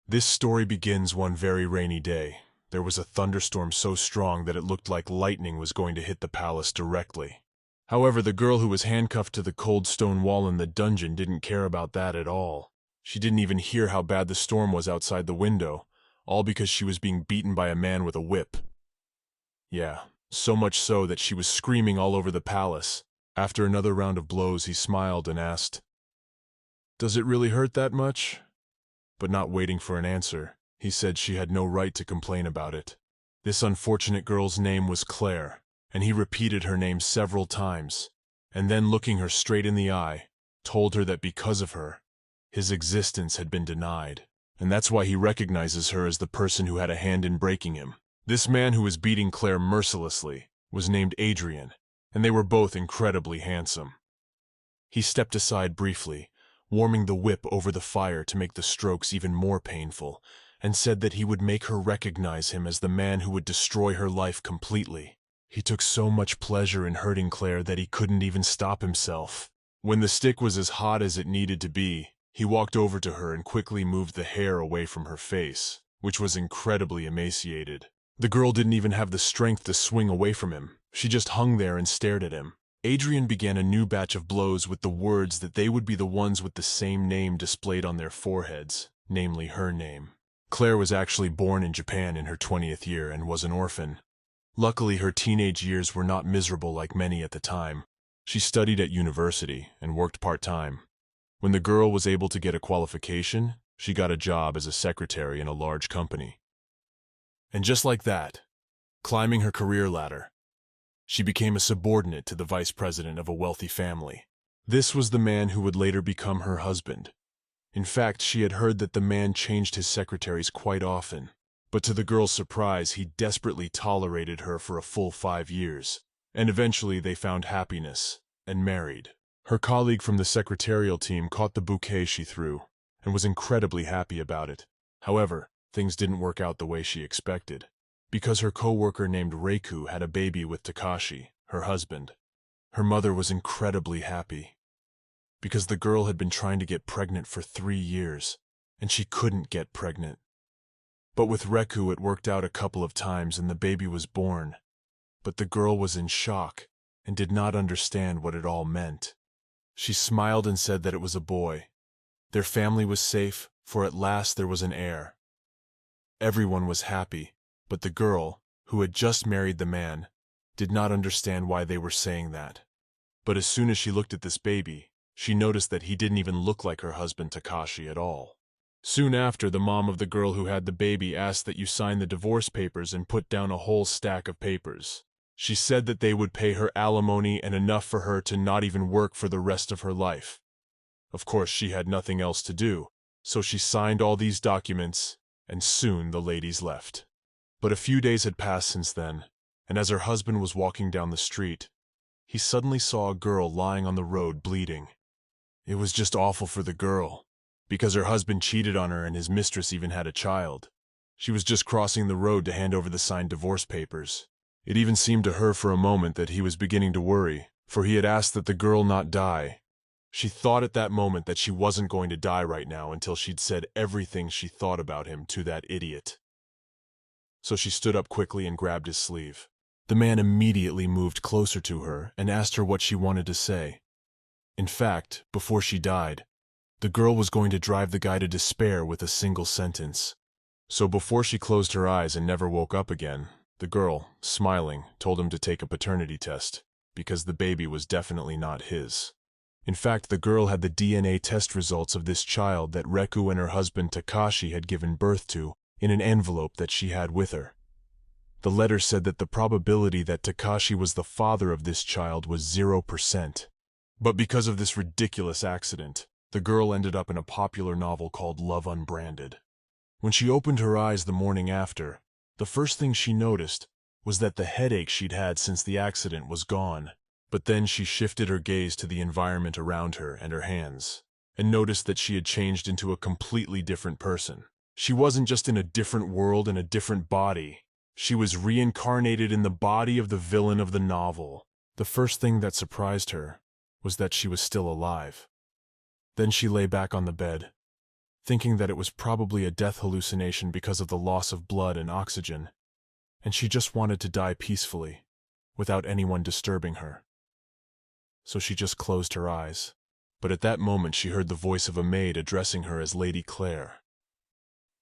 This story begins one very rainy day. There was a thunderstorm so strong that it looked like lightning was going to hit the palace directly. However, the girl who was handcuffed to the cold stone wall in the dungeon didn't care about that at all. She didn't even hear how bad the storm was outside the window, all because she was being beaten by a man with a whip. Yeah, so much so that she was screaming all over the palace. After another round of blows, he smiled and asked, "Does it really hurt that much?" But not waiting for an answer, he said she had no right to complain about it. This unfortunate girl's name was Claire, and he repeated her name several times, and then looking her straight in the eye, told her that because of her, his existence had been denied, and that's why he recognizes her as the person who had a hand in breaking him. This man who was beating Claire mercilessly was named Adrien, and they were both incredibly handsome. He stepped aside briefly, warming the whip over the fire to make the strokes even more painful, and said that he would make her recognize him as the man who would destroy her life completely. He took so much pleasure in hurting Claire that he couldn't even stop himself. When the stick was as hot as it needed to be, he walked over to her and quickly moved the hair away from her face, which was incredibly emaciated. The girl didn't even have the strength to swing away from him. She just hung there and stared at him. Adrien began a new batch of blows with the words that they would be the ones with the same name displayed on their foreheads, namely her name. Claire was actually born in Japan in her 20th year and was an orphan. Luckily, her teenage years were not miserable like many at the time. She studied at university and worked part-time. When the girl was able to get a qualification, she got a job as a secretary in a large company. And just like that, climbing her career ladder, she became a subordinate to the vice president of a wealthy family. This was the man who would later become her husband. In fact, she had heard that the man changed his secretaries quite often, but to the girl's surprise, he desperately tolerated her for a full 5 years, and eventually they found happiness and married. Her colleague from the secretarial team caught the bouquet she threw and was incredibly happy about it. However, things didn't work out the way she expected, because her co-worker named Reiku had a baby with Takashi, her husband. Her mother was incredibly happy, because the girl had been trying to get pregnant for 3 years, and she couldn't get pregnant. But with Reiku it worked out a couple of times and the baby was born. But the girl was in shock and did not understand what it all meant. She smiled and said that it was a boy. Their family was safe, for at last there was an heir. Everyone was happy, but the girl, who had just married the man, did not understand why they were saying that. But as soon as she looked at this baby, she noticed that he didn't even look like her husband Takashi at all. Soon after, the mom of the girl who had the baby asked that you sign the divorce papers and put down a whole stack of papers. She said that they would pay her alimony and enough for her to not even work for the rest of her life. Of course, she had nothing else to do, so she signed all these documents, and soon the ladies left. But a few days had passed since then, and as her husband was walking down the street, he suddenly saw a girl lying on the road bleeding. It was just awful for the girl, because her husband cheated on her and his mistress even had a child. She was just crossing the road to hand over the signed divorce papers. It even seemed to her for a moment that he was beginning to worry, for he had asked that the girl not die. She thought at that moment that she wasn't going to die right now until she'd said everything she thought about him to that idiot. So she stood up quickly and grabbed his sleeve. The man immediately moved closer to her and asked her what she wanted to say. In fact, before she died, the girl was going to drive the guy to despair with a single sentence. So before she closed her eyes and never woke up again, the girl, smiling, told him to take a paternity test, because the baby was definitely not his. In fact, the girl had the DNA test results of this child that Reiku and her husband Takashi had given birth to in an envelope that she had with her. The letter said that the probability that Takashi was the father of this child was 0%. But because of this ridiculous accident, the girl ended up in a popular novel called Love Unbranded. When she opened her eyes the morning after, the first thing she noticed was that the headache she'd had since the accident was gone. But then she shifted her gaze to the environment around her and her hands, and noticed that she had changed into a completely different person. She wasn't just in a different world and a different body. She was reincarnated in the body of the villain of the novel. The first thing that surprised her was that she was still alive. Then she lay back on the bed, thinking that it was probably a death hallucination because of the loss of blood and oxygen, and she just wanted to die peacefully, without anyone disturbing her. So she just closed her eyes. But at that moment she heard the voice of a maid addressing her as Lady Claire.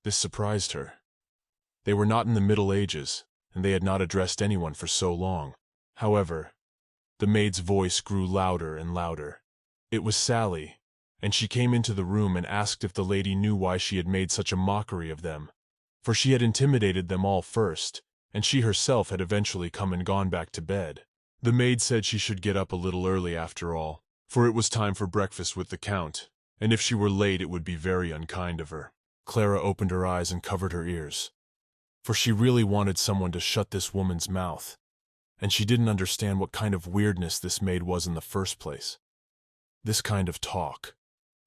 This surprised her. They were not in the Middle Ages, and they had not addressed anyone for so long. However, the maid's voice grew louder and louder. It was Sally, and she came into the room and asked if the lady knew why she had made such a mockery of them, for she had intimidated them all first, and she herself had eventually come and gone back to bed. The maid said she should get up a little early after all, for it was time for breakfast with the Count, and if she were late it would be very unkind of her. Clara opened her eyes and covered her ears, for she really wanted someone to shut this woman's mouth, and she didn't understand what kind of weirdness this maid was in the first place. This kind of talk,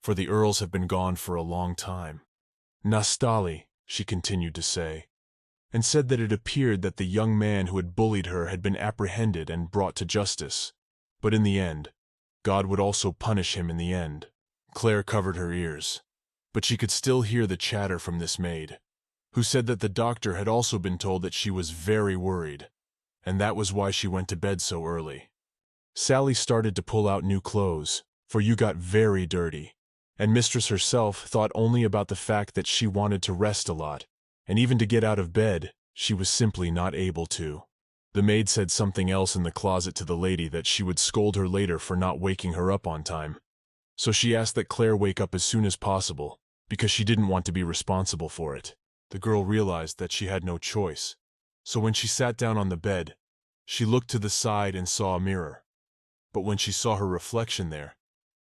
for the Earls have been gone for a long time. Nastali, she continued to say, and said that it appeared that the young man who had bullied her had been apprehended and brought to justice, but in the end, God would also punish him in the end. Claire covered her ears, but she could still hear the chatter from this maid, who said that the doctor had also been told that she was very worried, and that was why she went to bed so early. Sally started to pull out new clothes, for you got very dirty, and Mistress herself thought only about the fact that she wanted to rest a lot, and even to get out of bed, she was simply not able to. The maid said something else in the closet to the lady that she would scold her later for not waking her up on time. So she asked that Claire wake up as soon as possible, because she didn't want to be responsible for it. The girl realized that she had no choice, so when she sat down on the bed, she looked to the side and saw a mirror. But when she saw her reflection there,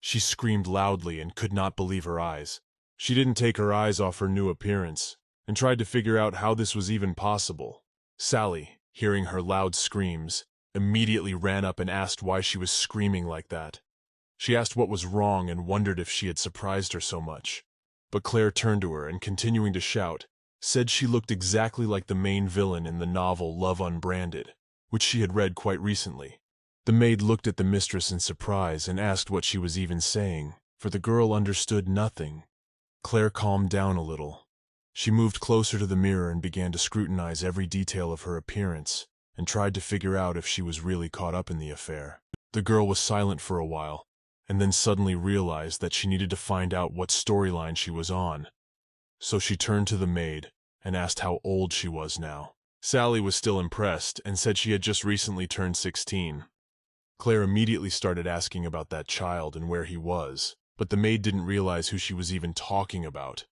she screamed loudly and could not believe her eyes. She didn't take her eyes off her new appearance, and tried to figure out how this was even possible. Sally, hearing her loud screams, immediately ran up and asked why she was screaming like that. She asked what was wrong and wondered if she had surprised her so much. But Claire turned to her and, continuing to shout, said she looked exactly like the main villain in the novel Love Unbranded, which she had read quite recently. The maid looked at the mistress in surprise and asked what she was even saying, for the girl understood nothing. Claire calmed down a little. She moved closer to the mirror and began to scrutinize every detail of her appearance, and tried to figure out if she was really caught up in the affair. The girl was silent for a while, and then suddenly realized that she needed to find out what storyline she was on. So she turned to the maid and asked how old she was now. Sally was still impressed and said she had just recently turned 16. Claire immediately started asking about that child and where he was, but the maid didn't realize who she was even talking about.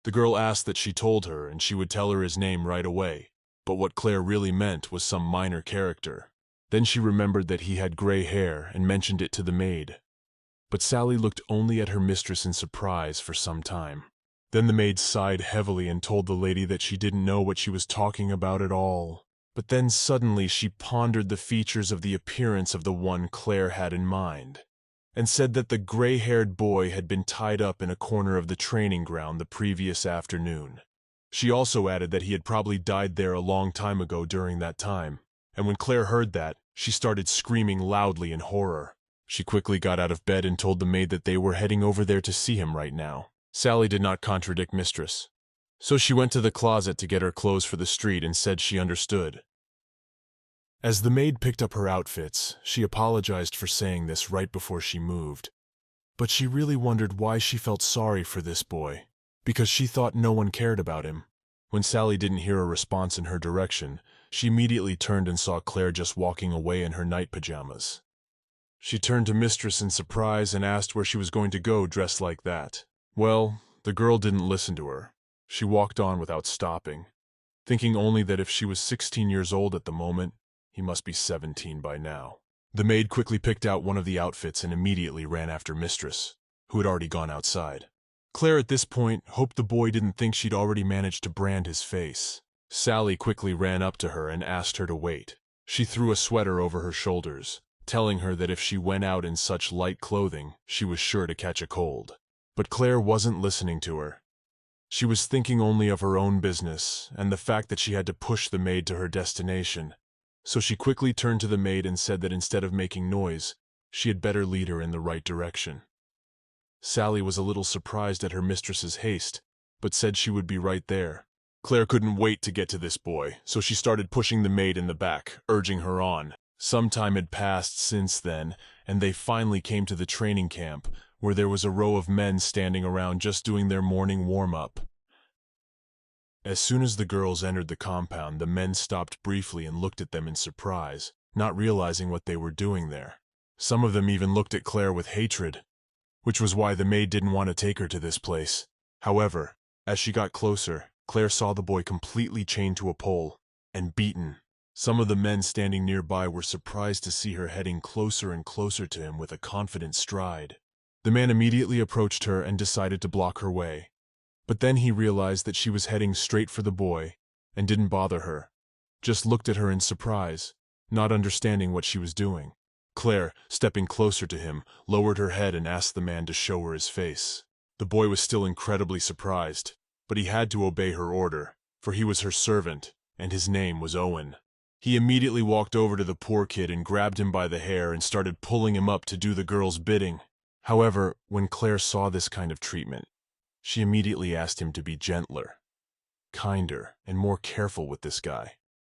The girl asked that she told her and she would tell her his name right away, but what Claire really meant was some minor character. Then she remembered that he had gray hair and mentioned it to the maid. But Sally looked only at her mistress in surprise for some time. Then the maid sighed heavily and told the lady that she didn't know what she was talking about at all. But then suddenly she pondered the features of the appearance of the one Claire had in mind, and said that the gray-haired boy had been tied up in a corner of the training ground the previous afternoon. She also added that he had probably died there a long time ago during that time, and when Claire heard that, she started screaming loudly in horror. She quickly got out of bed and told the maid that they were heading over there to see him right now. Sally did not contradict Mistress, so she went to the closet to get her clothes for the street and said she understood. As the maid picked up her outfits, she apologized for saying this right before she moved. But she really wondered why she felt sorry for this boy, because she thought no one cared about him. When Sally didn't hear a response in her direction, she immediately turned and saw Claire just walking away in her night pajamas. She turned to Mistress in surprise and asked where she was going to go dressed like that. Well, the girl didn't listen to her. She walked on without stopping, thinking only that if she was 16 years old at the moment, he must be 17 by now. The maid quickly picked out one of the outfits and immediately ran after Mistress, who had already gone outside. Claire at this point hoped the boy didn't think she'd already managed to brand his face. Sally quickly ran up to her and asked her to wait. She threw a sweater over her shoulders, telling her that if she went out in such light clothing, she was sure to catch a cold. But Claire wasn't listening to her. She was thinking only of her own business and the fact that she had to push the maid to her destination. So she quickly turned to the maid and said that instead of making noise, she had better lead her in the right direction. Sally was a little surprised at her mistress's haste, but said she would be right there. Claire couldn't wait to get to this boy, so she started pushing the maid in the back, urging her on. Some time had passed since then, and they finally came to the training camp, where there was a row of men standing around just doing their morning warm-up. As soon as the girls entered the compound, the men stopped briefly and looked at them in surprise, not realizing what they were doing there. Some of them even looked at Claire with hatred, which was why the maid didn't want to take her to this place. However, as she got closer, Claire saw the boy completely chained to a pole and beaten. Some of the men standing nearby were surprised to see her heading closer and closer to him with a confident stride. The man immediately approached her and decided to block her way. But then he realized that she was heading straight for the boy and didn't bother her, just looked at her in surprise, not understanding what she was doing. Claire, stepping closer to him, lowered her head and asked the man to show her his face. The boy was still incredibly surprised, but he had to obey her order, for he was her servant, and his name was Owen. He immediately walked over to the poor kid and grabbed him by the hair and started pulling him up to do the girl's bidding. However, when Claire saw this kind of treatment, she immediately asked him to be gentler, kinder, and more careful with this guy.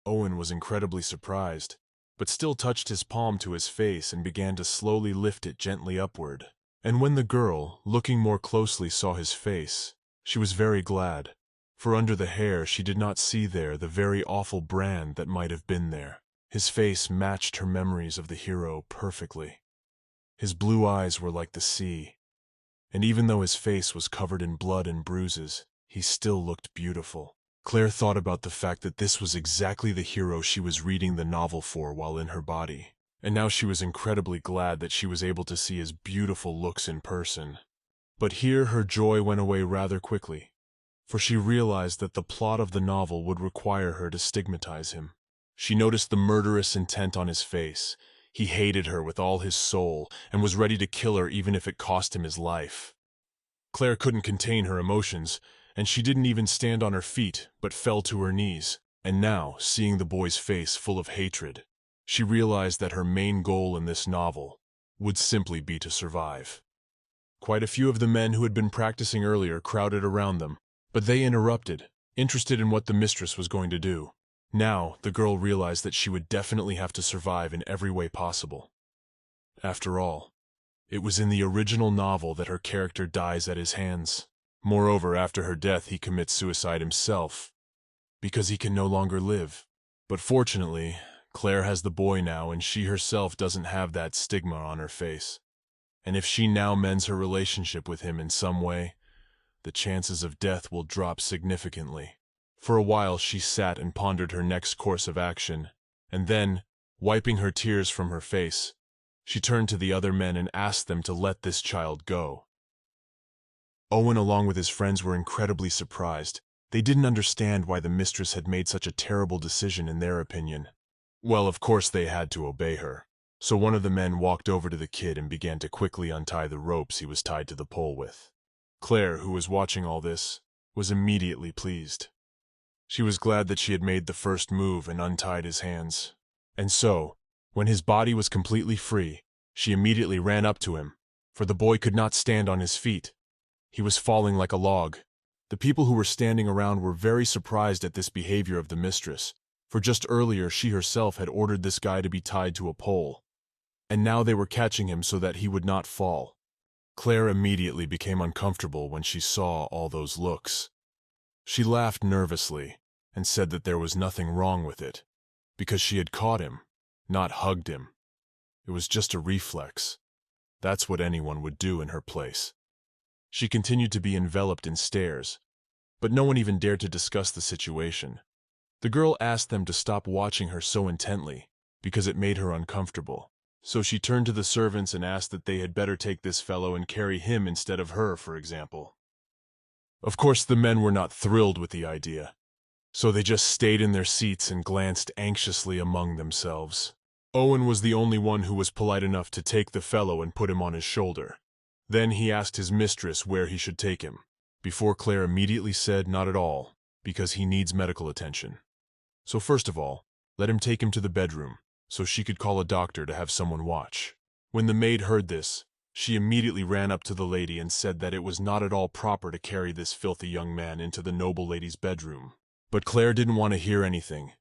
Owen was incredibly surprised, but still touched his palm to his face and began to slowly lift it gently upward. And when the girl, looking more closely, saw his face, she was very glad, for under the hair she did not see there the very awful brand that might have been there. His face matched her memories of the hero perfectly. His blue eyes were like the sea, and even though his face was covered in blood and bruises, he still looked beautiful. Claire thought about the fact that this was exactly the hero she was reading the novel for while in her body, and now she was incredibly glad that she was able to see his beautiful looks in person. But here her joy went away rather quickly, for she realized that the plot of the novel would require her to stigmatize him. She noticed the murderous intent on his face. He hated her with all his soul and was ready to kill her even if it cost him his life. Claire couldn't contain her emotions, and she didn't even stand on her feet but fell to her knees. And now, seeing the boy's face full of hatred, she realized that her main goal in this novel would simply be to survive. Quite a few of the men who had been practicing earlier crowded around them, but they interrupted, interested in what the mistress was going to do. Now, the girl realized that she would definitely have to survive in every way possible. After all, it was in the original novel that her character dies at his hands. Moreover, after her death, he commits suicide himself, because he can no longer live. But fortunately, Claire has the boy now, and she herself doesn't have that stigma on her face. And if she now mends her relationship with him in some way, the chances of death will drop significantly. For a while she sat and pondered her next course of action, and then, wiping her tears from her face, she turned to the other men and asked them to let this child go. Owen, along with his friends, were incredibly surprised. They didn't understand why the mistress had made such a terrible decision in their opinion. Well, of course they had to obey her. So one of the men walked over to the kid and began to quickly untie the ropes he was tied to the pole with. Claire, who was watching all this, was immediately pleased. She was glad that she had made the first move and untied his hands. And so, when his body was completely free, she immediately ran up to him, for the boy could not stand on his feet. He was falling like a log. The people who were standing around were very surprised at this behavior of the mistress, for just earlier she herself had ordered this guy to be tied to a pole, and now they were catching him so that he would not fall. Claire immediately became uncomfortable when she saw all those looks. She laughed nervously and said that there was nothing wrong with it, because she had caught him, not hugged him. It was just a reflex. That's what anyone would do in her place. She continued to be enveloped in stares, but no one even dared to discuss the situation. The girl asked them to stop watching her so intently, because it made her uncomfortable. So she turned to the servants and asked that they had better take this fellow and carry him instead of her, for example. Of course, the men were not thrilled with the idea, so they just stayed in their seats and glanced anxiously among themselves. Owen was the only one who was polite enough to take the fellow and put him on his shoulder. Then he asked his mistress where he should take him, before Claire immediately said not at all, because he needs medical attention. So first of all, let him take him to the bedroom, so she could call a doctor to have someone watch. When the maid heard this, She immediately ran up to the lady and said that it was not at all proper to carry this filthy young man into the noble lady's bedroom. But Claire didn't want to hear anything.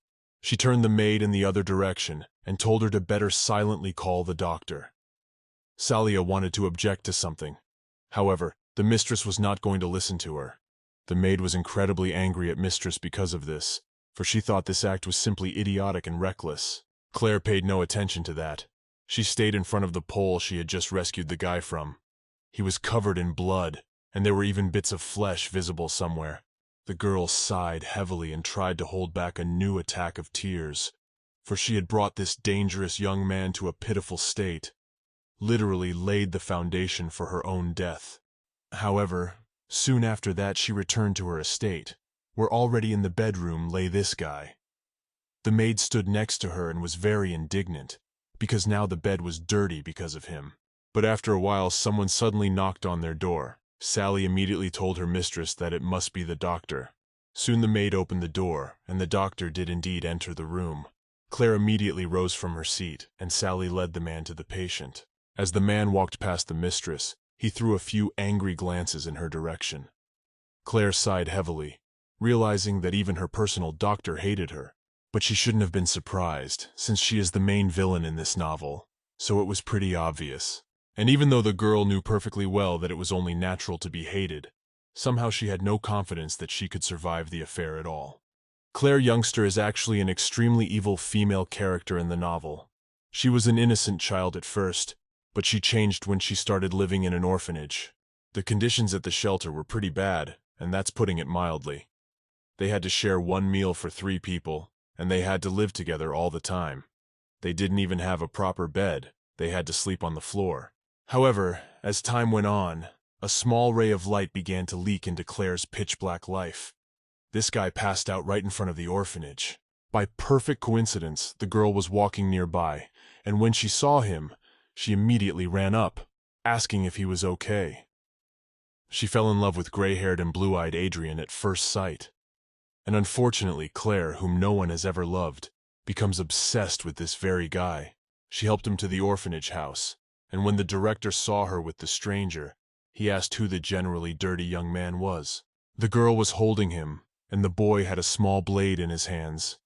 She turned the maid in the other direction and told her to better silently call the doctor. Salia wanted to object to something. However, the mistress was not going to listen to her. The maid was incredibly angry at mistress because of this, for she thought this act was simply idiotic and reckless. Claire paid no attention to that. She stayed in front of the pole she had just rescued the guy from. He was covered in blood, and there were even bits of flesh visible somewhere. The girl sighed heavily and tried to hold back a new attack of tears, for she had brought this dangerous young man to a pitiful state, literally laid the foundation for her own death. However, soon after that she returned to her estate, where already in the bedroom lay this guy. The maid stood next to her and was very indignant, because now the bed was dirty because of him. But after a while someone suddenly knocked on their door. Sally immediately told her mistress that it must be the doctor. Soon the maid opened the door, and the doctor did indeed enter the room. Claire immediately rose from her seat, and Sally led the man to the patient. As the man walked past the mistress, he threw a few angry glances in her direction. Claire sighed heavily, realizing that even her personal doctor hated her. But she shouldn't have been surprised, since she is the main villain in this novel, so it was pretty obvious. And even though the girl knew perfectly well that it was only natural to be hated, somehow she had no confidence that she could survive the affair at all. Claire Youngster is actually an extremely evil female character in the novel. She was an innocent child at first, but she changed when she started living in an orphanage. The conditions at the shelter were pretty bad, and that's putting it mildly. They had to share one meal for 3 people, and they had to live together all the time. They didn't even have a proper bed. They had to sleep on the floor. However, as time went on, a small ray of light began to leak into Claire's pitch-black life. This guy passed out right in front of the orphanage. By perfect coincidence, the girl was walking nearby, and when she saw him, she immediately ran up, asking if he was okay. She fell in love with gray-haired and blue-eyed Adrien at first sight. And unfortunately, Claire, whom no one has ever loved, becomes obsessed with this very guy. She helped him to the orphanage house, and when the director saw her with the stranger, he asked who the generally dirty young man was. The girl was holding him, and the boy had a small blade in his hands.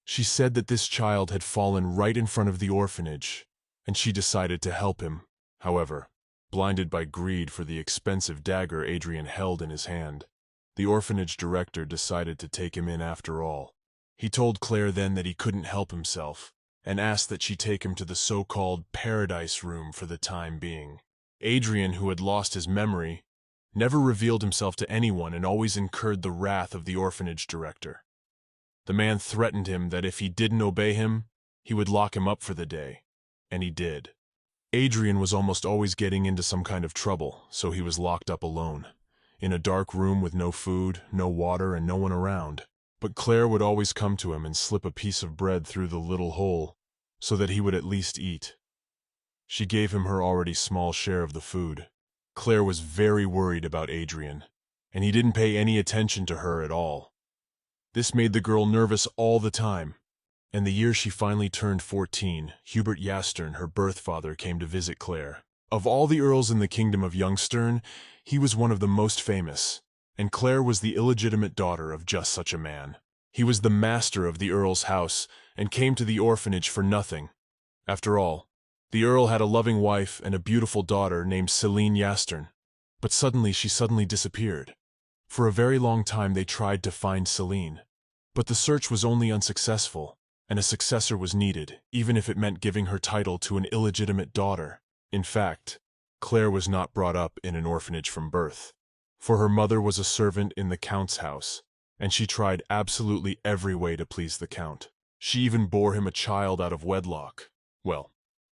She said that this child had fallen right in front of the orphanage, and she decided to help him. However, blinded by greed for the expensive dagger Adrien held in his hand, the orphanage director decided to take him in after all. He told Claire then that he couldn't help himself, and asked that she take him to the so-called paradise room for the time being. Adrien, who had lost his memory, never revealed himself to anyone and always incurred the wrath of the orphanage director. The man threatened him that if he didn't obey him, he would lock him up for the day, and he did. Adrien was almost always getting into some kind of trouble, so he was locked up alone, in a dark room with no food, no water, and no one around. But Claire would always come to him and slip a piece of bread through the little hole, so that he would at least eat. She gave him her already small share of the food. Claire was very worried about Adrien, and he didn't pay any attention to her at all. This made the girl nervous all the time, and the year she finally turned 14, Hubert Yastern, her birth father, came to visit Claire. Of all the earls in the kingdom of Youngstern, he was one of the most famous, and Claire was the illegitimate daughter of just such a man. He was the master of the earl's house, and came to the orphanage for nothing. After all, the earl had a loving wife and a beautiful daughter named Celine Yastern, but she suddenly disappeared. For a very long time they tried to find Celine, but the search was only unsuccessful, and a successor was needed, even if it meant giving her title to an illegitimate daughter. In fact, Claire was not brought up in an orphanage from birth, for her mother was a servant in the count's house, and she tried absolutely every way to please the count. She even bore him a child out of wedlock. Well,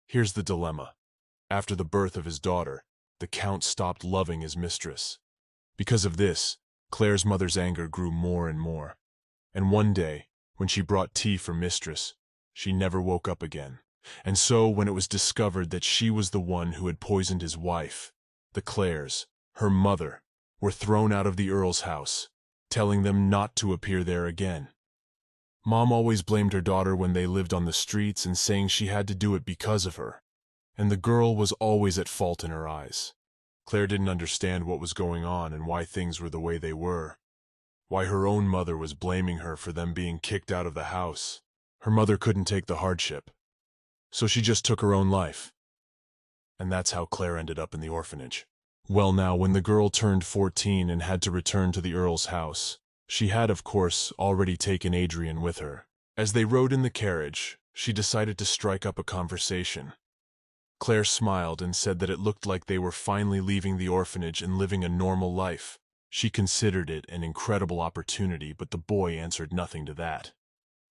here's the dilemma. After the birth of his daughter, the count stopped loving his mistress. Because of this, Claire's mother's anger grew more and more, and one day, when she brought tea for mistress, she never woke up again. And so, when it was discovered that she was the one who had poisoned his wife, the Claires, her mother, were thrown out of the earl's house, telling them not to appear there again. Mom always blamed her daughter when they lived on the streets and saying she had to do it because of her. and the girl was always at fault in her eyes. Claire didn't understand what was going on and why things were the way they were. Why her own mother was blaming her for them being kicked out of the house. Her mother couldn't take the hardship, so she just took her own life. And that's how Claire ended up in the orphanage. Well now, when the girl turned 14 and had to return to the Earl's house, she had, of course, already taken Adrien with her. As they rode in the carriage, she decided to strike up a conversation. Claire smiled and said that it looked like they were finally leaving the orphanage and living a normal life. She considered it an incredible opportunity, but the boy answered nothing to that.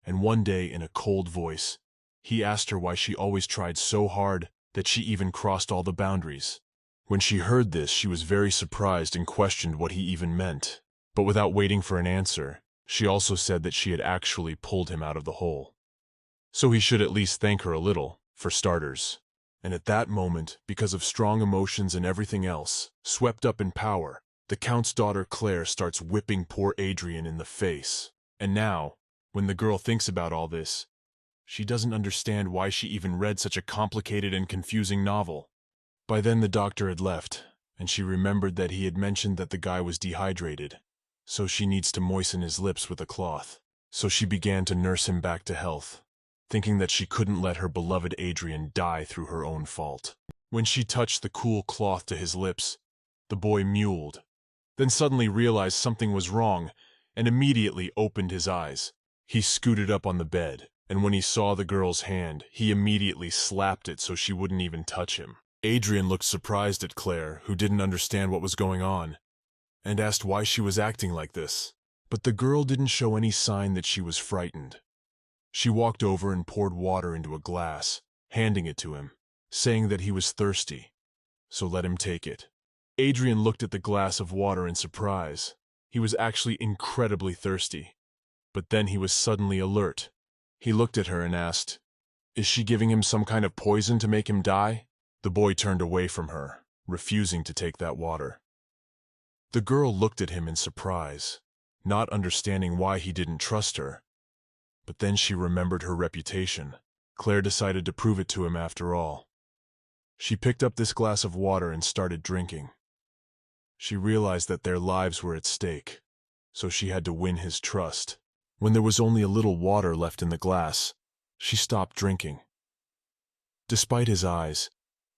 And one day, in a cold voice, he asked her why she always tried so hard that she even crossed all the boundaries. When she heard this, she was very surprised and questioned what he even meant. But without waiting for an answer, she also said that she had actually pulled him out of the hole. So he should at least thank her a little, for starters. And at that moment, because of strong emotions and everything else, swept up in power, the Count's daughter Claire starts whipping poor Adrien in the face. And now, when the girl thinks about all this, she doesn't understand why she even read such a complicated and confusing novel. By then the doctor had left, and she remembered that he had mentioned that the guy was dehydrated, so she needs to moisten his lips with a cloth. So she began to nurse him back to health, thinking that she couldn't let her beloved Adrien die through her own fault. When she touched the cool cloth to his lips, the boy mewled, then suddenly realized something was wrong and immediately opened his eyes. He scooted up on the bed, and when he saw the girl's hand, he immediately slapped it so she wouldn't even touch him. Adrien looked surprised at Claire, who didn't understand what was going on, and asked why she was acting like this. But the girl didn't show any sign that she was frightened. She walked over and poured water into a glass, handing it to him, saying that he was thirsty, so let him take it. Adrien looked at the glass of water in surprise. He was actually incredibly thirsty. But then he was suddenly alert. He looked at her and asked, "Is she giving him some kind of poison to make him die?" The boy turned away from her, refusing to take that water. The girl looked at him in surprise, not understanding why he didn't trust her. But then she remembered her reputation. Claire decided to prove it to him after all. She picked up this glass of water and started drinking. She realized that their lives were at stake, so she had to win his trust. When there was only a little water left in the glass, she stopped drinking. Despite his eyes,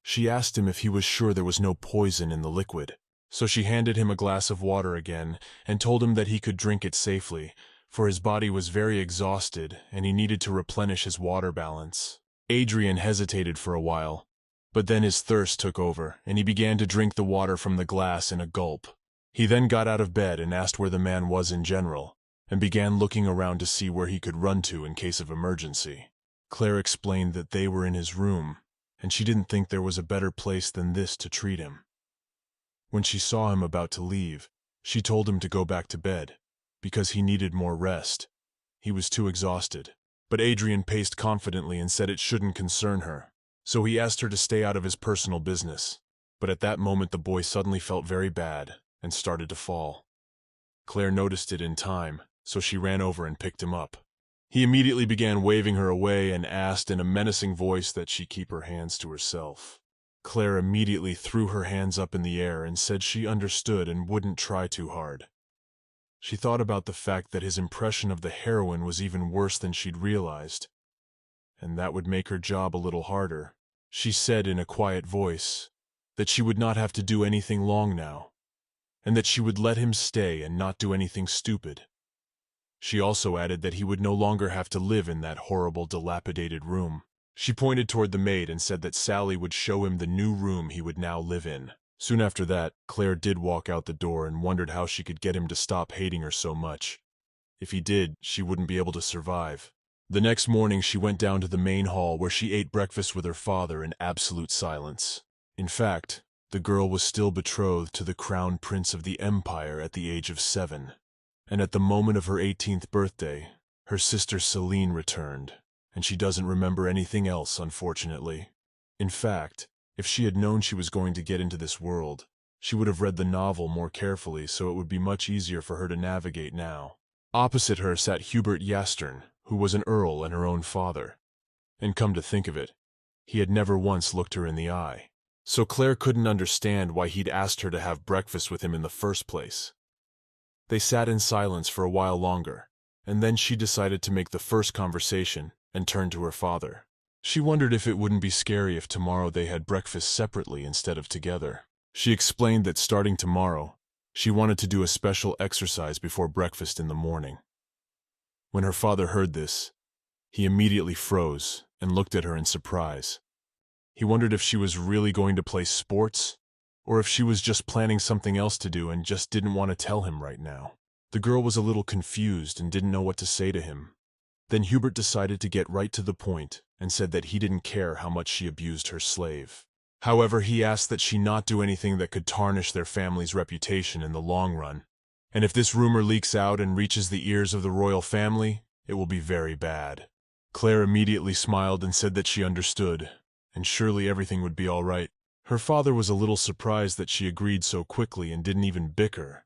she asked him if he was sure there was no poison in the liquid. So she handed him a glass of water again and told him that he could drink it safely, for his body was very exhausted and he needed to replenish his water balance. Adrien hesitated for a while, but then his thirst took over and he began to drink the water from the glass in a gulp. He then got out of bed and asked where the man was in general, and began looking around to see where he could run to in case of emergency. Claire explained that they were in his room, and she didn't think there was a better place than this to treat him. When she saw him about to leave, she told him to go back to bed, because he needed more rest. He was too exhausted. But Adrien paced confidently and said it shouldn't concern her, so he asked her to stay out of his personal business. But at that moment the boy suddenly felt very bad and started to fall. Claire noticed it in time, so she ran over and picked him up. He immediately began waving her away and asked in a menacing voice that she keep her hands to herself. Claire immediately threw her hands up in the air and said she understood and wouldn't try too hard. She thought about the fact that his impression of the heroine was even worse than she'd realized, and that would make her job a little harder. She said in a quiet voice that she would not have to do anything long now, and that she would let him stay and not do anything stupid. She also added that he would no longer have to live in that horrible, dilapidated room. She pointed toward the maid and said that Sally would show him the new room he would now live in. Soon after that, Claire did walk out the door and wondered how she could get him to stop hating her so much. If he did, she wouldn't be able to survive. The next morning she went down to the main hall where she ate breakfast with her father in absolute silence. In fact, the girl was still betrothed to the crown prince of the empire at the age of 7. And at the moment of her 18th birthday, her sister Celine returned, and she doesn't remember anything else, unfortunately. In fact, if she had known she was going to get into this world, she would have read the novel more carefully so it would be much easier for her to navigate now. Opposite her sat Hubert Yastern, who was an earl and her own father. And come to think of it, He had never once looked her in the eye. So Claire couldn't understand why he'd asked her to have breakfast with him in the first place. They sat in silence for a while longer, and then she decided to make the first conversation and turned to her father. She wondered if it wouldn't be scary if tomorrow they had breakfast separately instead of together. She explained that starting tomorrow, she wanted to do a special exercise before breakfast in the morning. When her father heard this, he immediately froze and looked at her in surprise. He wondered if she was really going to play sports, or if she was just planning something else to do and just didn't want to tell him right now. The girl was a little confused and didn't know what to say to him. Then Hubert decided to get right to the point and said that he didn't care how much she abused her slave. However, he asked that she not do anything that could tarnish their family's reputation in the long run. And if this rumor leaks out and reaches the ears of the royal family, it will be very bad. Claire immediately smiled and said that she understood, and surely everything would be all right. Her father was a little surprised that she agreed so quickly and didn't even bicker.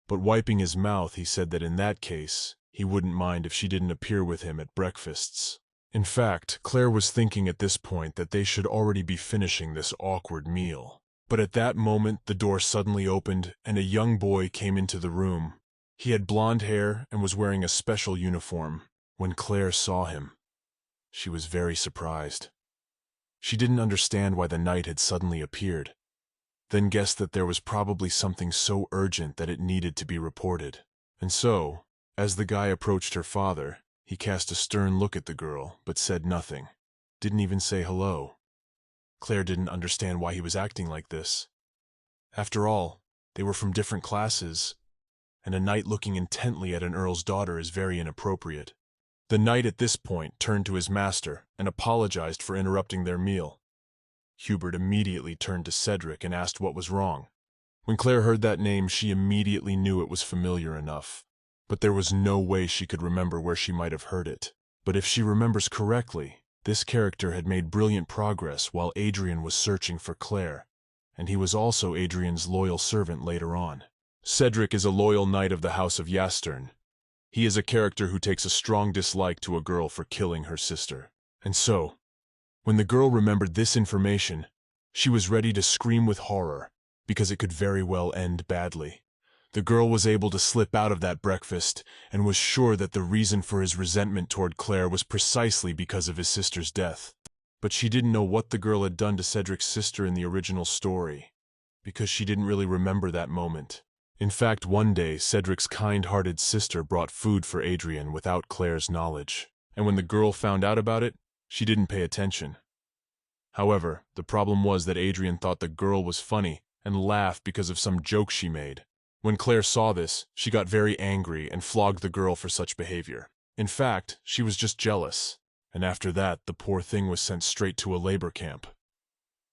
But wiping his mouth, he said that in that case, he wouldn't mind if she didn't appear with him at breakfasts. In fact, Claire was thinking at this point that they should already be finishing this awkward meal. But at that moment, the door suddenly opened and a young boy came into the room. He had blonde hair and was wearing a special uniform. When Claire saw him, she was very surprised. She didn't understand why the knight had suddenly appeared, then guessed that there was probably something so urgent that it needed to be reported. And so, as the guy approached her father, he cast a stern look at the girl, but said nothing. Didn't even say hello. Claire didn't understand why he was acting like this. After all, they were from different classes, and a knight looking intently at an earl's daughter is very inappropriate. The knight at this point turned to his master and apologized for interrupting their meal. Hubert immediately turned to Cedric and asked what was wrong. When Claire heard that name, she immediately knew it was familiar enough. But there was no way she could remember where she might have heard it. But if she remembers correctly, this character had made brilliant progress while Adrien was searching for Claire, and he was also Adrien's loyal servant later on. Cedric is a loyal knight of the House of Yastern. He is a character who takes a strong dislike to a girl for killing her sister. And so, when the girl remembered this information, she was ready to scream with horror, because it could very well end badly. The girl was able to slip out of that breakfast and was sure that the reason for his resentment toward Claire was precisely because of his sister's death. But she didn't know what the girl had done to Cedric's sister in the original story, because she didn't really remember that moment. In fact, one day, Cedric's kind-hearted sister brought food for Adrien without Claire's knowledge, and when the girl found out about it, she didn't pay attention. However, the problem was that Adrien thought the girl was funny and laughed because of some joke she made. When Claire saw this, she got very angry and flogged the girl for such behavior. In fact, she was just jealous, and after that, the poor thing was sent straight to a labor camp.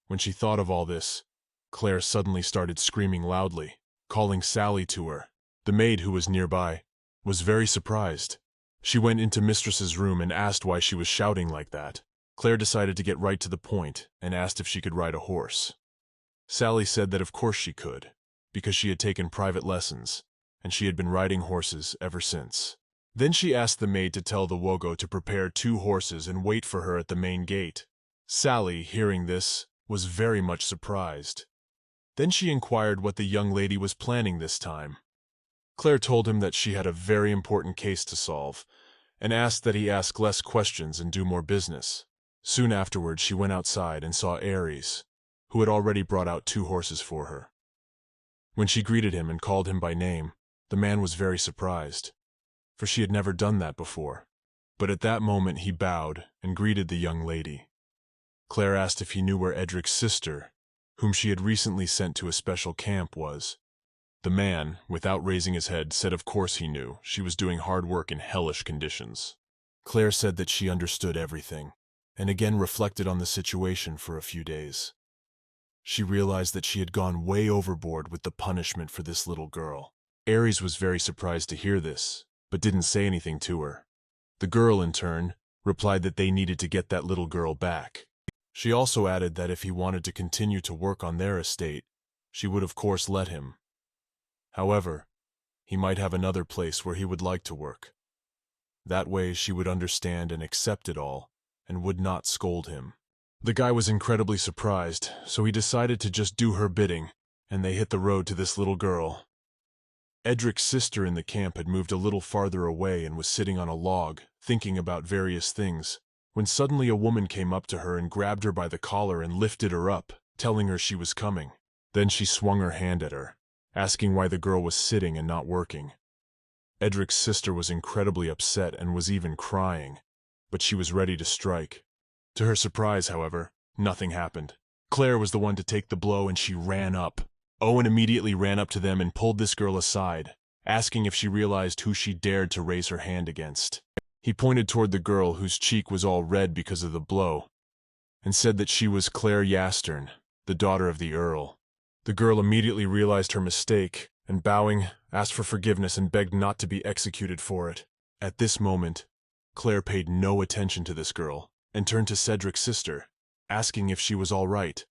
When she thought of all this, Claire suddenly started screaming loudly, calling Sally to her. The maid, who was nearby, was very surprised. She went into Mistress's room and asked why she was shouting like that. Claire decided to get right to the point and asked if she could ride a horse. Sally said that of course she could, because she had taken private lessons, and she had been riding horses ever since. Then she asked the maid to tell the Wogo to prepare 2 horses and wait for her at the main gate. Sally, hearing this, was very much surprised. Then she inquired what the young lady was planning this time. Claire told him that she had a very important case to solve, and asked that he ask less questions and do more business. Soon afterwards, she went outside and saw Ares, who had already brought out 2 horses for her. When she greeted him and called him by name, the man was very surprised, for she had never done that before. But at that moment he bowed and greeted the young lady. Claire asked if he knew where Edric's sister, whom she had recently sent to a special camp, was. The man, without raising his head, said of course he knew. She was doing hard work in hellish conditions. Claire said that she understood everything, and again reflected on the situation for a few days. She realized that she had gone way overboard with the punishment for this little girl. Ares was very surprised to hear this, but didn't say anything to her. The girl, in turn, replied that they needed to get that little girl back. She also added that if he wanted to continue to work on their estate, she would of course let him. However, he might have another place where he would like to work. That way she would understand and accept it all, and would not scold him. The guy was incredibly surprised, so he decided to just do her bidding, and they hit the road to this little girl. Edric's sister in the camp had moved a little farther away and was sitting on a log, thinking about various things, when suddenly a woman came up to her and grabbed her by the collar and lifted her up, telling her she was coming. Then she swung her hand at her, asking why the girl was sitting and not working. Edric's sister was incredibly upset and was even crying, but she was ready to strike. To her surprise, however, nothing happened. Claire was the one to take the blow and she ran up. Owen immediately ran up to them and pulled this girl aside, asking if she realized who she dared to raise her hand against. He pointed toward the girl whose cheek was all red because of the blow, and said that she was Claire Yastern, the daughter of the Earl. The girl immediately realized her mistake, and bowing, asked for forgiveness and begged not to be executed for it. At this moment, Claire paid no attention to this girl, and turned to Cedric's sister, asking if she was all right,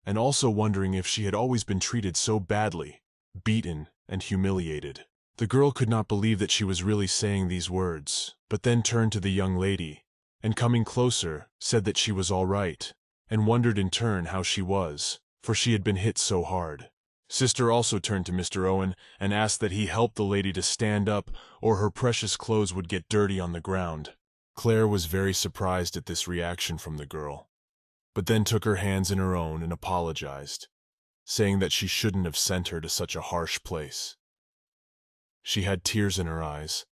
and also wondering if she had always been treated so badly, beaten and humiliated. The girl could not believe that she was really saying these words, but then turned to the young lady, and coming closer, said that she was all right, and wondered in turn how she was, for she had been hit so hard. Sister also turned to Mr. Owen and asked that he help the lady to stand up or her precious clothes would get dirty on the ground. Claire was very surprised at this reaction from the girl, but then took her hands in her own and apologized, saying that she shouldn't have sent her to such a harsh place. She had tears in her eyes,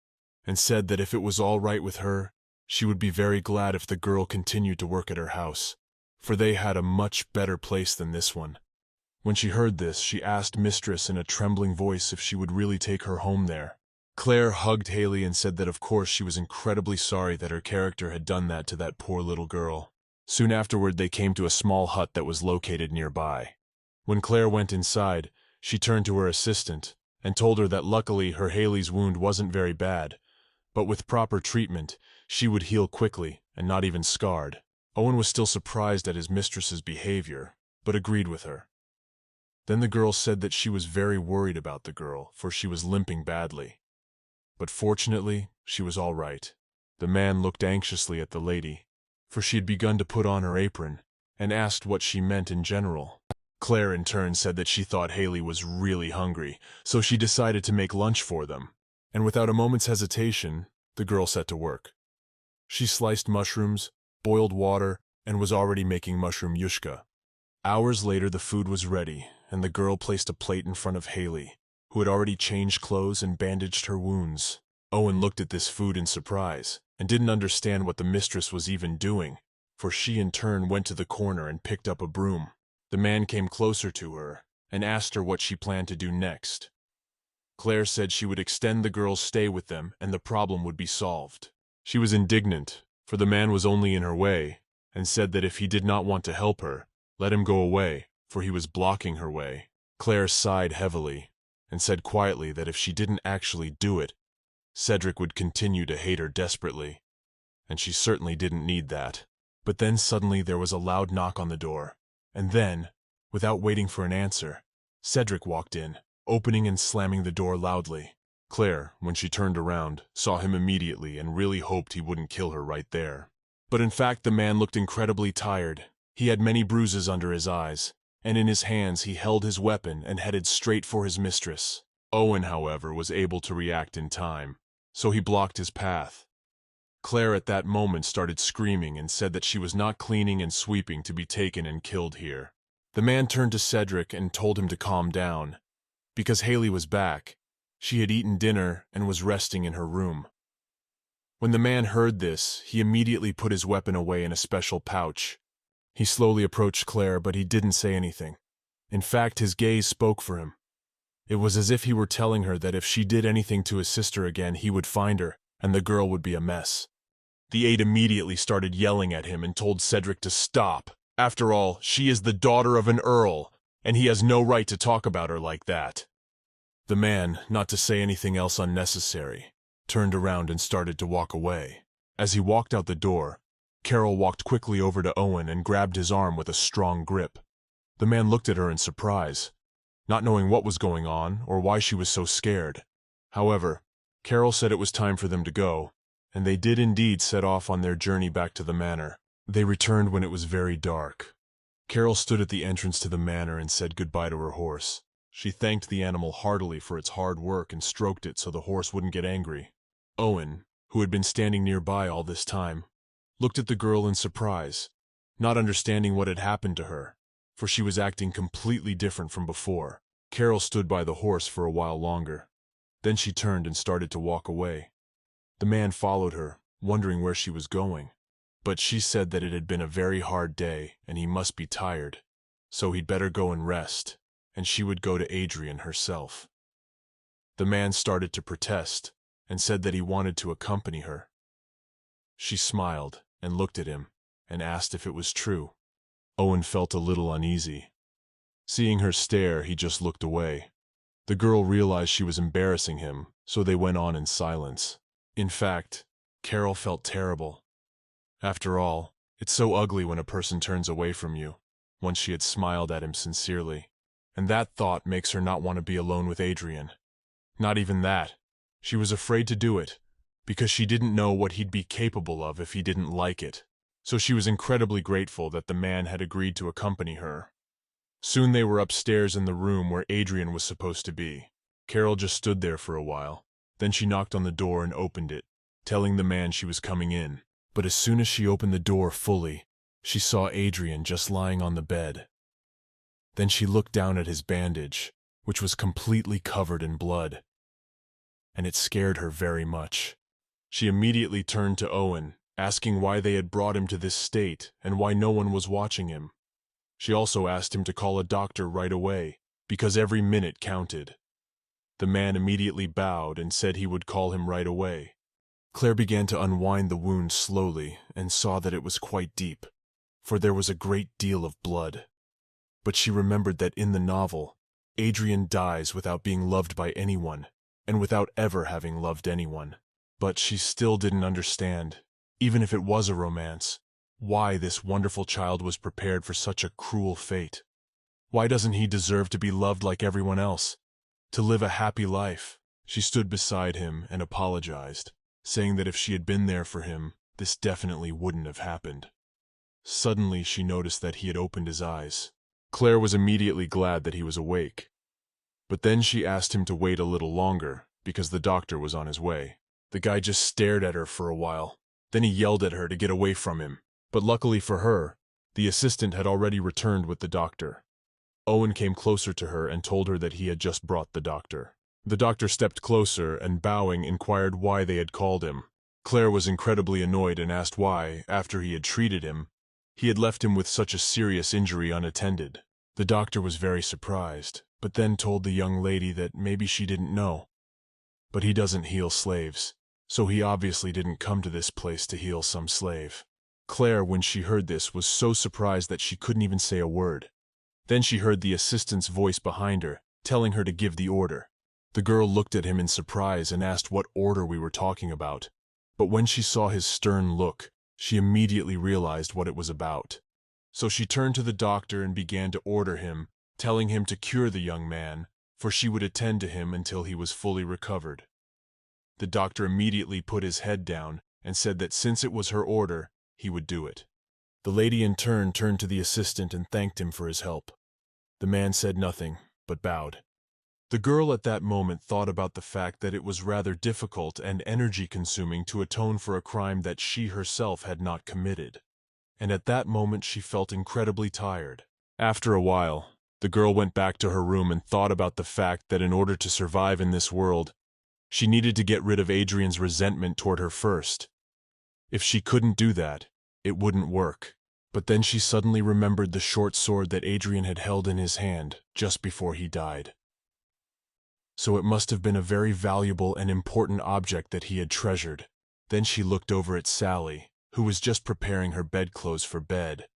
and said that if it was all right with her, she would be very glad if the girl continued to work at her house, for they had a much better place than this one. When she heard this, she asked Mistress in a trembling voice if she would really take her home there. Claire hugged Haley and said that of course she was incredibly sorry that her character had done that to that poor little girl. Soon afterward, they came to a small hut that was located nearby. When Claire went inside, she turned to her assistant and told her that luckily her Haley's wound wasn't very bad, but with proper treatment, she would heal quickly and not even scarred. Owen was still surprised at his mistress's behavior, but agreed with her. Then the girl said that she was very worried about the girl, for she was limping badly. But fortunately, she was all right. The man looked anxiously at the lady, for she had begun to put on her apron, and asked what she meant in general. Claire in turn said that she thought Haley was really hungry, so she decided to make lunch for them. And without a moment's hesitation, the girl set to work. She sliced mushrooms, boiled water, and was already making mushroom yushka. Hours later, the food was ready, and the girl placed a plate in front of Haley, who had already changed clothes and bandaged her wounds. Owen looked at this food in surprise, and didn't understand what the mistress was even doing, for she in turn went to the corner and picked up a broom. The man came closer to her, and asked her what she planned to do next. Claire said she would extend the girl's stay with them and the problem would be solved. She was indignant, for the man was only in her way, and said that if he did not want to help her, let him go away, for he was blocking her way. Claire sighed heavily, and said quietly that if she didn't actually do it, Cedric would continue to hate her desperately, and she certainly didn't need that. But then suddenly there was a loud knock on the door, and then, without waiting for an answer, Cedric walked in, opening and slamming the door loudly. Claire, when she turned around, saw him immediately and really hoped he wouldn't kill her right there. But in fact, the man looked incredibly tired. He had many bruises under his eyes, and in his hands he held his weapon and headed straight for his mistress. Owen, however, was able to react in time, so he blocked his path. Claire at that moment started screaming and said that she was not cleaning and sweeping to be taken and killed here. The man turned to Cedric and told him to calm down, because Haley was back. She had eaten dinner and was resting in her room. When the man heard this, he immediately put his weapon away in a special pouch. He slowly approached Claire, but he didn't say anything. In fact, his gaze spoke for him. It was as if he were telling her that if she did anything to his sister again, he would find her, and the girl would be a mess. The aide immediately started yelling at him and told Cedric to stop. After all, she is the daughter of an Earl, and he has no right to talk about her like that. The man, not to say anything else unnecessary, turned around and started to walk away. As he walked out the door, Carol walked quickly over to Owen and grabbed his arm with a strong grip. The man looked at her in surprise, not knowing what was going on or why she was so scared. However, Carol said it was time for them to go, and they did indeed set off on their journey back to the manor. They returned when it was very dark. Carol stood at the entrance to the manor and said goodbye to her horse. She thanked the animal heartily for its hard work and stroked it so the horse wouldn't get angry. Owen, who had been standing nearby all this time, looked at the girl in surprise, not understanding what had happened to her, for she was acting completely different from before. Carol stood by the horse for a while longer. Then she turned and started to walk away. The man followed her, wondering where she was going. But she said that it had been a very hard day and he must be tired, so he'd better go and rest, and she would go to Adrien herself. The man started to protest and said that he wanted to accompany her. She smiled and looked at him and asked if it was true. Owen felt a little uneasy. Seeing her stare, he just looked away. The girl realized she was embarrassing him, so they went on in silence. In fact, Carol felt terrible. After all, it's so ugly when a person turns away from you. Once she had smiled at him sincerely, and that thought makes her not want to be alone with Adrien. Not even that. She was afraid to do it, because she didn't know what he'd be capable of if he didn't like it. So she was incredibly grateful that the man had agreed to accompany her. Soon they were upstairs in the room where Adrien was supposed to be. Carol just stood there for a while. Then she knocked on the door and opened it, telling the man she was coming in. But as soon as she opened the door fully, she saw Adrien just lying on the bed. Then she looked down at his bandage, which was completely covered in blood, and it scared her very much. She immediately turned to Owen, asking why they had brought him to this state and why no one was watching him. She also asked him to call a doctor right away, because every minute counted. The man immediately bowed and said he would call him right away. Claire began to unwind the wound slowly and saw that it was quite deep, for there was a great deal of blood. But she remembered that in the novel, Adrien dies without being loved by anyone, and without ever having loved anyone. But she still didn't understand, even if it was a romance, why this wonderful child was prepared for such a cruel fate. Why doesn't he deserve to be loved like everyone else, to live a happy life? She stood beside him and apologized, saying that if she had been there for him, this definitely wouldn't have happened. Suddenly she noticed that he had opened his eyes. Claire was immediately glad that he was awake. But then she asked him to wait a little longer, because the doctor was on his way. The guy just stared at her for a while. Then he yelled at her to get away from him. But luckily for her, the assistant had already returned with the doctor. Owen came closer to her and told her that he had just brought the doctor. The doctor stepped closer and, bowing, inquired why they had called him. Claire was incredibly annoyed and asked why, after he had treated him, he had left him with such a serious injury unattended. The doctor was very surprised, but then told the young lady that maybe she didn't know. But he doesn't heal slaves, so he obviously didn't come to this place to heal some slave. Claire, when she heard this, was so surprised that she couldn't even say a word. Then she heard the assistant's voice behind her, telling her to give the order. The girl looked at him in surprise and asked what order we were talking about. But when she saw his stern look, she immediately realized what it was about. So she turned to the doctor and began to order him, telling him to cure the young man, for she would attend to him until he was fully recovered. The doctor immediately put his head down and said that since it was her order, he would do it. The lady in turn turned to the assistant and thanked him for his help. The man said nothing, but bowed. The girl at that moment thought about the fact that it was rather difficult and energy-consuming to atone for a crime that she herself had not committed. And at that moment she felt incredibly tired. After a while, the girl went back to her room and thought about the fact that in order to survive in this world, she needed to get rid of Adrien's resentment toward her first. If she couldn't do that, it wouldn't work. But then she suddenly remembered the short sword that Adrien had held in his hand just before he died. So it must have been a very valuable and important object that he had treasured. Then she looked over at Sally, who was just preparing her bedclothes for bed,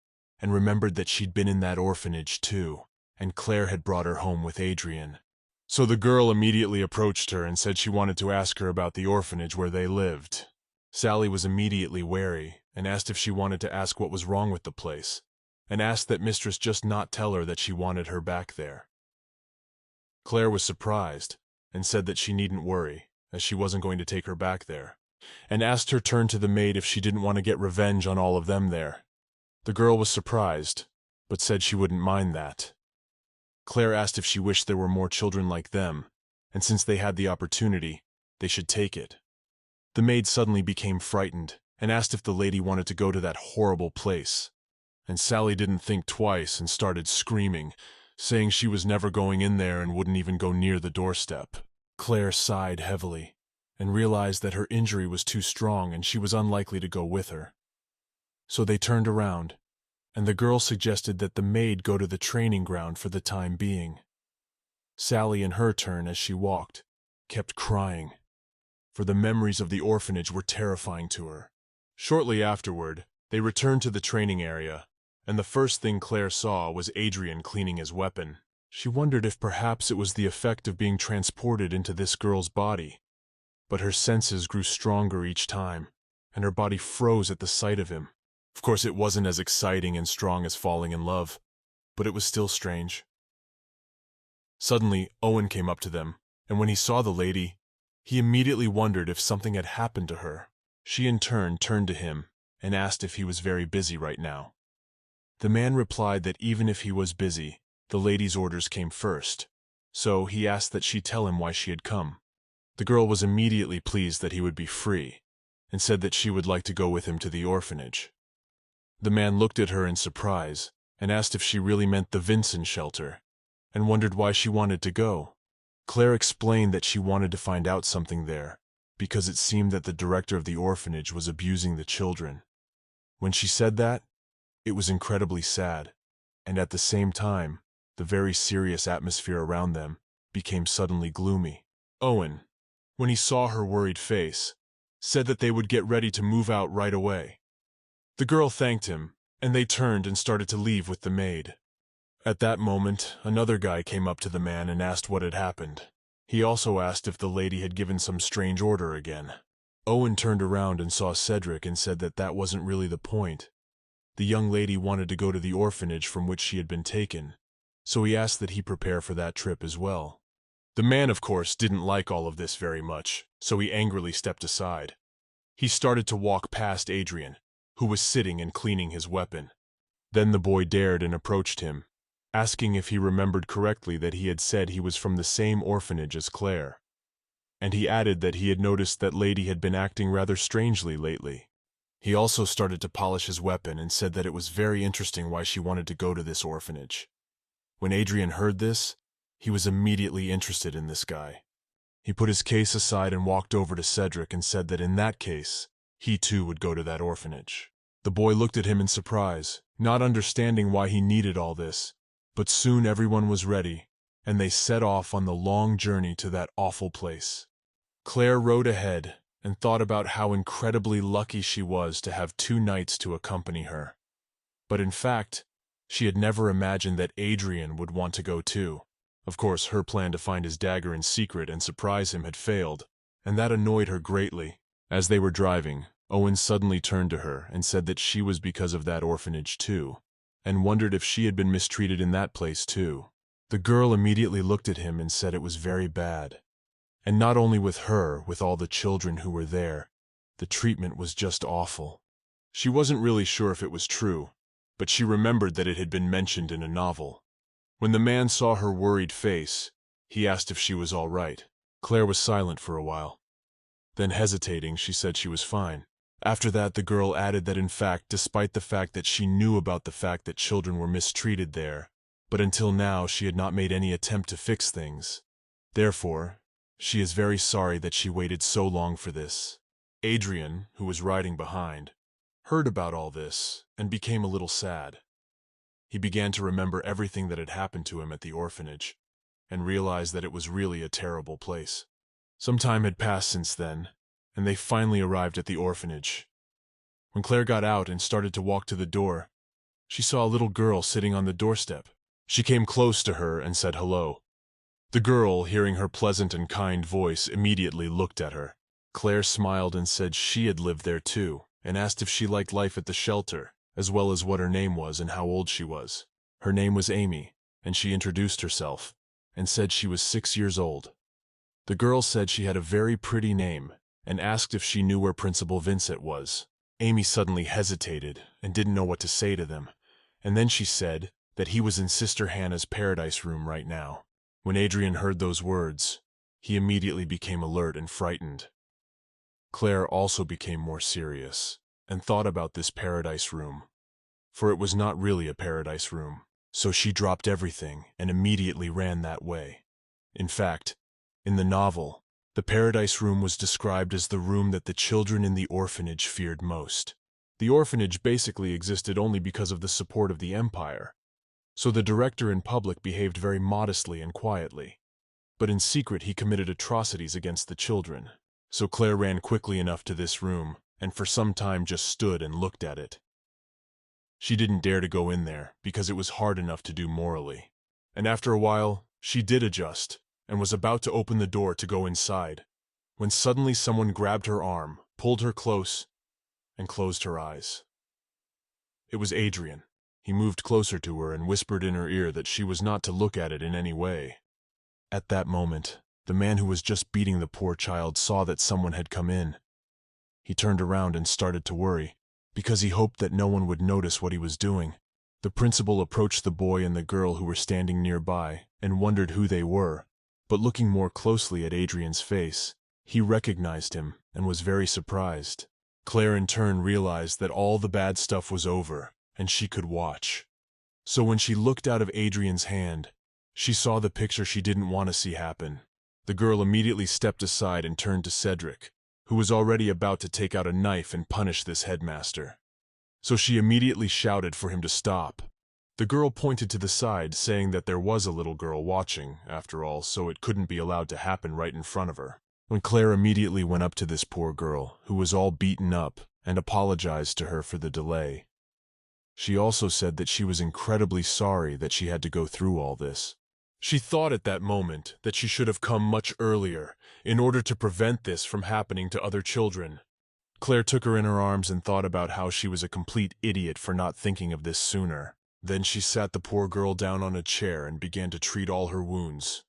and remembered that she'd been in that orphanage too, and Claire had brought her home with Adrien. So the girl immediately approached her and said she wanted to ask her about the orphanage where they lived. Sally was immediately wary and asked if she wanted to ask what was wrong with the place, and asked that Mistress just not tell her that she wanted her back there. Claire was surprised and said that she needn't worry, as she wasn't going to take her back there, and asked her turn to the maid if she didn't want to get revenge on all of them there. The girl was surprised, but said she wouldn't mind that. Claire asked if she wished there were more children like them, and since they had the opportunity, they should take it. The maid suddenly became frightened and asked if the lady wanted to go to that horrible place. And Sally didn't think twice and started screaming, saying she was never going in there and wouldn't even go near the doorstep. Claire sighed heavily and realized that her injury was too strong and she was unlikely to go with her. So they turned around, and the girl suggested that the maid go to the training ground for the time being. Sally, in her turn, as she walked, kept crying, for the memories of the orphanage were terrifying to her. Shortly afterward, they returned to the training area, and the first thing Claire saw was Adrien cleaning his weapon. She wondered if perhaps it was the effect of being transported into this girl's body, but her senses grew stronger each time, and her body froze at the sight of him. Of course, it wasn't as exciting and strong as falling in love, but it was still strange. Suddenly, Owen came up to them, and when he saw the lady, he immediately wondered if something had happened to her. She in turn turned to him and asked if he was very busy right now. The man replied that even if he was busy, the lady's orders came first, so he asked that she tell him why she had come. The girl was immediately pleased that he would be free, and said that she would like to go with him to the orphanage. The man looked at her in surprise and asked if she really meant the Vincent shelter, and wondered why she wanted to go. Claire explained that she wanted to find out something there, because it seemed that the director of the orphanage was abusing the children. When she said that, it was incredibly sad, and at the same time, the very serious atmosphere around them became suddenly gloomy. Owen, when he saw her worried face, said that they would get ready to move out right away. The girl thanked him, and they turned and started to leave with the maid. At that moment, another guy came up to the man and asked what had happened. He also asked if the lady had given some strange order again. Owen turned around and saw Cedric and said that that wasn't really the point. The young lady wanted to go to the orphanage from which she had been taken, so he asked that he prepare for that trip as well. The man, of course, didn't like all of this very much, so he angrily stepped aside. He started to walk past Adrien, who was sitting and cleaning his weapon. Then the boy dared and approached him, asking if he remembered correctly that he had said he was from the same orphanage as Claire. And he added that he had noticed that lady had been acting rather strangely lately. He also started to polish his weapon and said that it was very interesting why she wanted to go to this orphanage. When Adrien heard this, he was immediately interested in this guy. He put his case aside and walked over to Cedric and said that in that case, he too would go to that orphanage. The boy looked at him in surprise, not understanding why he needed all this, but soon everyone was ready, and they set off on the long journey to that awful place. Claire rode ahead and thought about how incredibly lucky she was to have 2 knights to accompany her. But in fact, she had never imagined that Adrien would want to go too. Of course, her plan to find his dagger in secret and surprise him had failed, and that annoyed her greatly. As they were driving, Owen suddenly turned to her and said that she was because of that orphanage too, and wondered if she had been mistreated in that place too. The girl immediately looked at him and said it was very bad. And not only with her, with all the children who were there, the treatment was just awful. She wasn't really sure if it was true, but she remembered that it had been mentioned in a novel. When the man saw her worried face, he asked if she was all right. Claire was silent for a while. Then, hesitating, she said she was fine. After that, the girl added that in fact, despite the fact that she knew about the fact that children were mistreated there, but until now she had not made any attempt to fix things. Therefore, she is very sorry that she waited so long for this. Adrien, who was riding behind, heard about all this and became a little sad. He began to remember everything that had happened to him at the orphanage, and realized that it was really a terrible place. Some time had passed since then, and they finally arrived at the orphanage. When Claire got out and started to walk to the door, she saw a little girl sitting on the doorstep. She came close to her and said hello. The girl, hearing her pleasant and kind voice, immediately looked at her. Claire smiled and said she had lived there too, and asked if she liked life at the shelter, as well as what her name was and how old she was. Her name was Amy, and she introduced herself, and said she was 6 years old. The girl said she had a very pretty name, and asked if she knew where Principal Vincent was. Amy suddenly hesitated and didn't know what to say to them, and then she said that he was in Sister Hannah's paradise room right now. When Adrien heard those words, he immediately became alert and frightened. Claire also became more serious and thought about this paradise room, for it was not really a paradise room, so she dropped everything and immediately ran that way. In fact, in the novel, the paradise room was described as the room that the children in the orphanage feared most. The orphanage basically existed only because of the support of the Empire, so the director in public behaved very modestly and quietly. But in secret he committed atrocities against the children. So Claire ran quickly enough to this room, and for some time just stood and looked at it. She didn't dare to go in there, because it was hard enough to do morally. And after a while, she did adjust, and was about to open the door to go inside, when suddenly someone grabbed her arm, pulled her close, and closed her eyes. It was Adrien. He moved closer to her and whispered in her ear that she was not to look at it in any way. At that moment, the man who was just beating the poor child saw that someone had come in. He turned around and started to worry, because he hoped that no one would notice what he was doing. The principal approached the boy and the girl who were standing nearby and wondered who they were, but looking more closely at Adrien's face, he recognized him and was very surprised. Claire in turn realized that all the bad stuff was over and she could watch. So when she looked out of Adrien's hand, she saw the picture she didn't want to see happen. The girl immediately stepped aside and turned to Cedric, who was already about to take out a knife and punish this headmaster. So she immediately shouted for him to stop. The girl pointed to the side, saying that there was a little girl watching, after all, so it couldn't be allowed to happen right in front of her. When Claire immediately went up to this poor girl, who was all beaten up, and apologized to her for the delay. She also said that she was incredibly sorry that she had to go through all this. She thought at that moment that she should have come much earlier in order to prevent this from happening to other children. Claire took her in her arms and thought about how she was a complete idiot for not thinking of this sooner. Then she sat the poor girl down on a chair and began to treat all her wounds,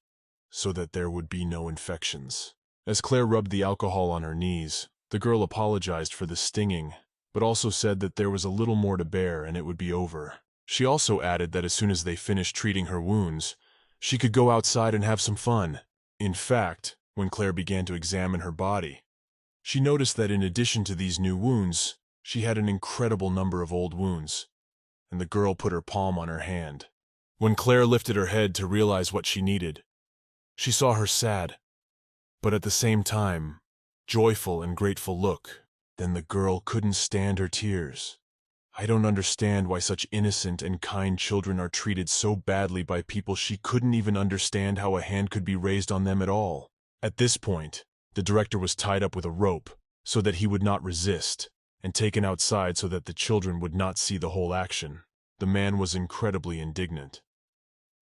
so that there would be no infections. As Claire rubbed the alcohol on her knees, the girl apologized for the stinging, but also said that there was a little more to bear and it would be over. She also added that as soon as they finished treating her wounds, she could go outside and have some fun. In fact, when Claire began to examine her body, she noticed that in addition to these new wounds, she had an incredible number of old wounds, and the girl put her palm on her hand. When Claire lifted her head to realize what she needed, she saw her sad, but at the same time, joyful and grateful look. Then the girl couldn't stand her tears. I don't understand why such innocent and kind children are treated so badly by people she couldn't even understand how a hand could be raised on them at all. At this point, the director was tied up with a rope so that he would not resist, and taken outside so that the children would not see the whole action. The man was incredibly indignant.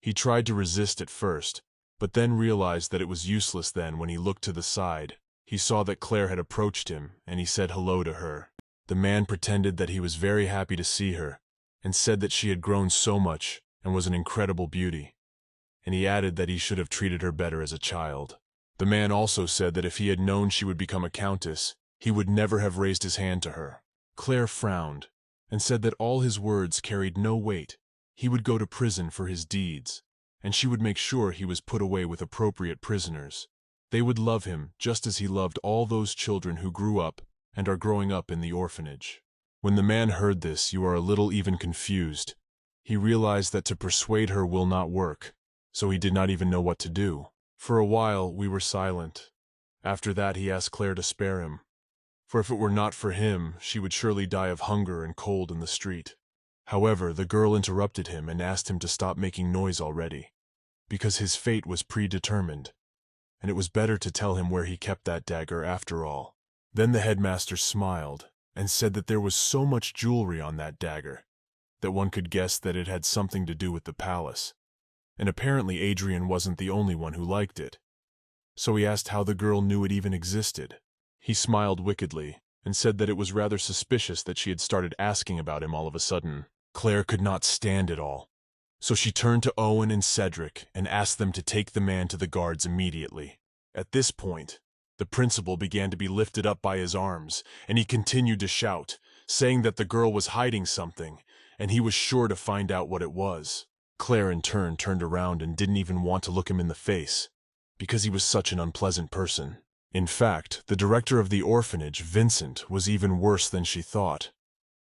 He tried to resist at first, but then realized that it was useless. Then when he looked to the side, he saw that Claire had approached him, and he said hello to her. The man pretended that he was very happy to see her, and said that she had grown so much and was an incredible beauty, and he added that he should have treated her better as a child. The man also said that if he had known she would become a countess, he would never have raised his hand to her. Claire frowned, and said that all his words carried no weight. He would go to prison for his deeds, and she would make sure he was put away with appropriate prisoners. They would love him just as he loved all those children who grew up and are growing up in the orphanage. When the man heard this, you are a little even confused. He realized that to persuade her will not work, so he did not even know what to do. For a while, we were silent. After that, he asked Claire to spare him, for if it were not for him, she would surely die of hunger and cold in the street. However, the girl interrupted him and asked him to stop making noise already, because his fate was predetermined, and it was better to tell him where he kept that dagger after all. Then the headmaster smiled and said that there was so much jewelry on that dagger that one could guess that it had something to do with the palace, and apparently Adrien wasn't the only one who liked it. So he asked how the girl knew it even existed. He smiled wickedly and said that it was rather suspicious that she had started asking about him all of a sudden. Claire could not stand it all, so she turned to Owen and Cedric and asked them to take the man to the guards immediately. At this point, the principal began to be lifted up by his arms, and he continued to shout, saying that the girl was hiding something, and he was sure to find out what it was. Claire in turn turned around and didn't even want to look him in the face, because he was such an unpleasant person. In fact, the director of the orphanage, Vincent, was even worse than she thought,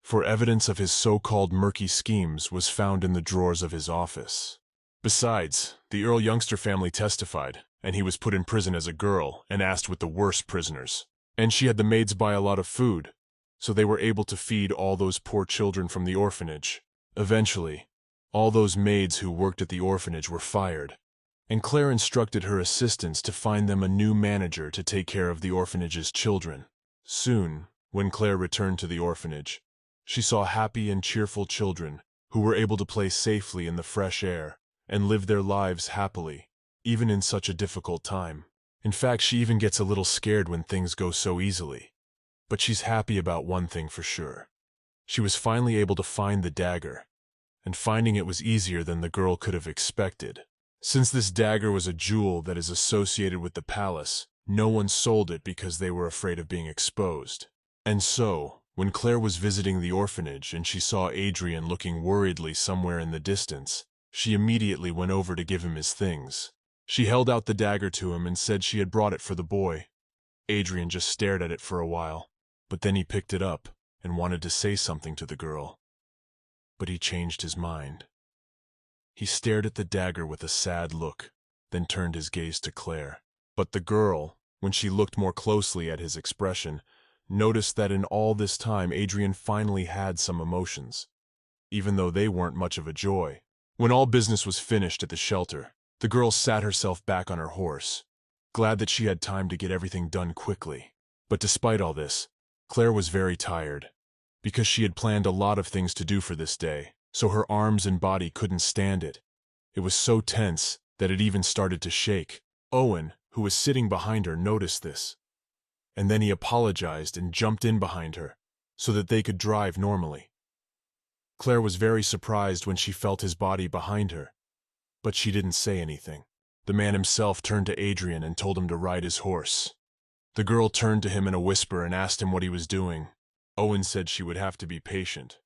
for evidence of his so-called murky schemes was found in the drawers of his office. Besides, the Earl youngster family testified, and he was put in prison as a girl and asked with the worst prisoners. And she had the maids buy a lot of food, so they were able to feed all those poor children from the orphanage. Eventually, all those maids who worked at the orphanage were fired, and Claire instructed her assistants to find them a new manager to take care of the orphanage's children. Soon, when Claire returned to the orphanage, she saw happy and cheerful children who were able to play safely in the fresh air and live their lives happily, even in such a difficult time. In fact, she even gets a little scared when things go so easily. But she's happy about one thing for sure. She was finally able to find the dagger, and finding it was easier than the girl could have expected. Since this dagger was a jewel that is associated with the palace, no one sold it because they were afraid of being exposed. And so, when Claire was visiting the orphanage and she saw Adrien looking worriedly somewhere in the distance, she immediately went over to give him his things. She held out the dagger to him and said she had brought it for the boy. Adrien just stared at it for a while, but then he picked it up and wanted to say something to the girl. But he changed his mind. He stared at the dagger with a sad look, then turned his gaze to Claire. But the girl, when she looked more closely at his expression, noticed that in all this time Adrien finally had some emotions, even though they weren't much of a joy. When all business was finished at the shelter, the girl sat herself back on her horse, glad that she had time to get everything done quickly. But despite all this, Claire was very tired, because she had planned a lot of things to do for this day, so her arms and body couldn't stand it. It was so tense that it even started to shake. Owen, who was sitting behind her, noticed this, and then he apologized and jumped in behind her so that they could drive normally. Claire was very surprised when she felt his body behind her, but she didn't say anything. The man himself turned to Adrien and told him to ride his horse. The girl turned to him in a whisper and asked him what he was doing. Owen said she would have to be patient,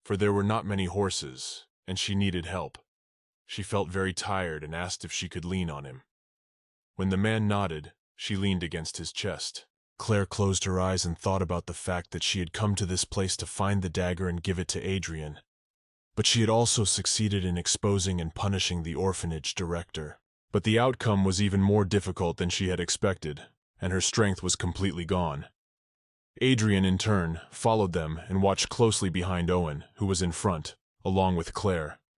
for there were not many horses, and she needed help. She felt very tired and asked if she could lean on him. When the man nodded, she leaned against his chest. Claire closed her eyes and thought about the fact that she had come to this place to find the dagger and give it to Adrien. But she had also succeeded in exposing and punishing the orphanage director. But the outcome was even more difficult than she had expected, and her strength was completely gone. Adrien, in turn, followed them and watched closely behind Owen, who was in front, along with Claire.